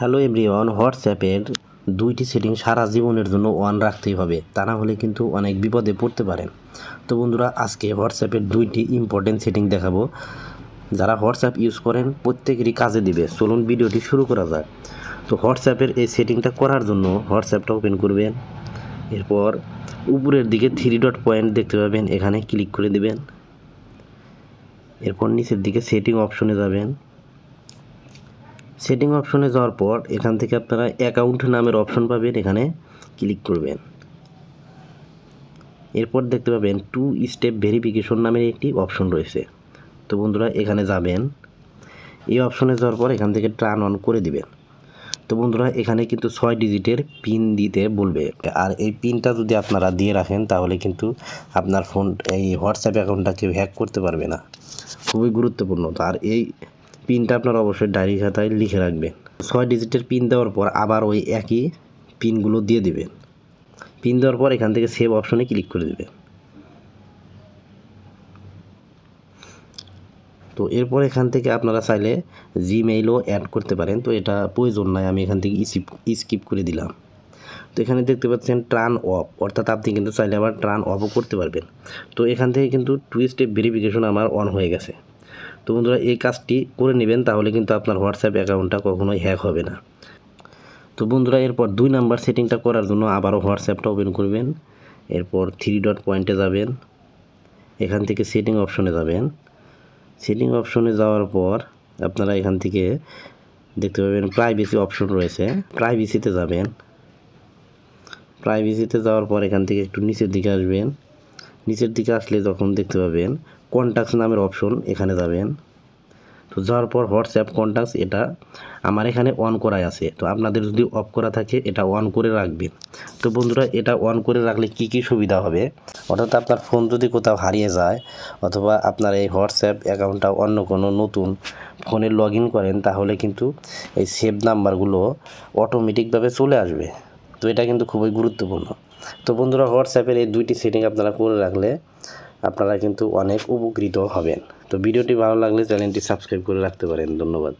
Hello everyone, হোয়াটসঅ্যাপের দুইটি setting সারা জীবনের জন্য অন রাখতেই হবে, তা না হলে কিন্তু অনেক বিপদে পড়তে পারেন। তো বন্ধুরা, আজকে হোয়াটসঅ্যাপের দুইটি ইম্পর্টেন্ট সেটিং দেখাবো, যারা হোয়াটসঅ্যাপ ইউজ করেন প্রত্যেকেরই কাজে দিবে। চলুন ভিডিওটি শুরু করা যাক। তো হোয়াটসঅ্যাপের এই সেটিংটা করার জন্য হোয়াটসঅ্যাপটা ওপেন করবেন। এরপর উপরের দিকে 3 ডট পয়েন্ট দেখতে পাবেন, এখানে ক্লিক করে দিবেন। এরপর নিচের দিকে সেটিং অপশনে যাবেন। সেটিং অপশনে যাওয়ার পর এখান থেকে আপনারা অ্যাকাউন্ট নামের অপশন পাবেন, এখানে ক্লিক করবেন। এরপর দেখতে পাবেন 2 স্টেপ ভেরিফিকেশন নামের একটি অপশন রয়েছে। তো বন্ধুরা, এখানে যাবেন। এই অপশনে যাওয়ার পর এখান থেকে টার্ন অন করে দিবেন। তো বন্ধুরা, এখানে কিন্তু 6 ডিজিটের পিন দিতে বলবে, আর এই পিনটা যদি আপনারা দিয়ে রাখেন তাহলে কিন্তু আপনার ফোন এই হোয়াটসঅ্যাপ অ্যাকাউন্টটা কেউ হ্যাক করতে পারবে না। খুবই গুরুত্বপূর্ণ। আর এই পিনটা আপনারা অবশ্যই ডায়েরি খাতায় লিখে রাখবেন। 6 ডিজিটের পিন দেওয়ার পর আবার ওই একই পিনগুলো দিয়ে দিবেন। পিন দেওয়ার পর এখান থেকে সেভ অপশনে ক্লিক করে দেবেন। তো এরপর এখান থেকে আপনারা চাইলে জিমেইলও অ্যাড করতে পারেন, তো এটা প্রয়োজন নয়, আমি এখান থেকে স্কিপ করে দিলাম। তো এখানে দেখতে পাচ্ছেন টার্ন অফ, অর্থাৎ আপনি কিন্তু চাইলে আবার টার্ন অফও করতে পারবেন। তো এখান থেকে কিন্তু 2 স্টেপ ভেরিফিকেশন আমার অন হয়ে গেছে। তো বন্ধুরা, এই কাজটি করে নেবেন, তাহলে কিন্তু আপনার হোয়াটসঅ্যাপ অ্যাকাউন্টটা কখনোই হ্যাক হবে না। তো বন্ধুরা, এরপর 2 নাম্বার সেটিংটা করার জন্য আবারও হোয়াটসঅ্যাপটা ওপেন করবেন। এরপর 3 ডট পয়েন্টে যাবেন, এখান থেকে সেটিং অপশনে যাবেন। সেটিং অপশনে যাওয়ার পর আপনারা এখান থেকে দেখতে পাবেন প্রাইভেসি অপশন রয়েছে, প্রাইভেসিতে যাবেন। প্রাইভেসিতে যাওয়ার পর এখান থেকে একটু নিচের দিকে আসবেন। নিচের দিকে আসলে তখন দেখতে পাবেন কন্ট্যাক্টস নামের অপশন, এখানে যাবেন। তো যাওয়ার পর হোয়াটসঅ্যাপ কন্ট্যাক্টস, এটা আমার এখানে অন করাই আছে। তো আপনাদের যদি অফ করা থাকে এটা অন করে রাখবেন। তো বন্ধুরা, এটা অন করে রাখলে কি কি সুবিধা হবে, অর্থাৎ আপনার ফোন যদি কোথাও হারিয়ে যায় অথবা আপনার এই হোয়াটসঅ্যাপ অ্যাকাউন্টটা অন্য কোনো নতুন ফোনে লগ ইন করেন, তাহলে কিন্তু এই সেভ নাম্বারগুলো অটোমেটিকভাবে চলে আসবে। তো এটা কিন্তু খুবই গুরুত্বপূর্ণ। তো বন্ধুরা, হোয়াটসঅ্যাপের এই দুইটি সেটিং আপনারা করে রাখলে আপনারা কিন্তু অনেক উপকৃত হবেন। তো ভিডিওটি ভালো লাগলে চ্যানেলটি সাবস্ক্রাইব করে রাখতে পারেন। ধন্যবাদ।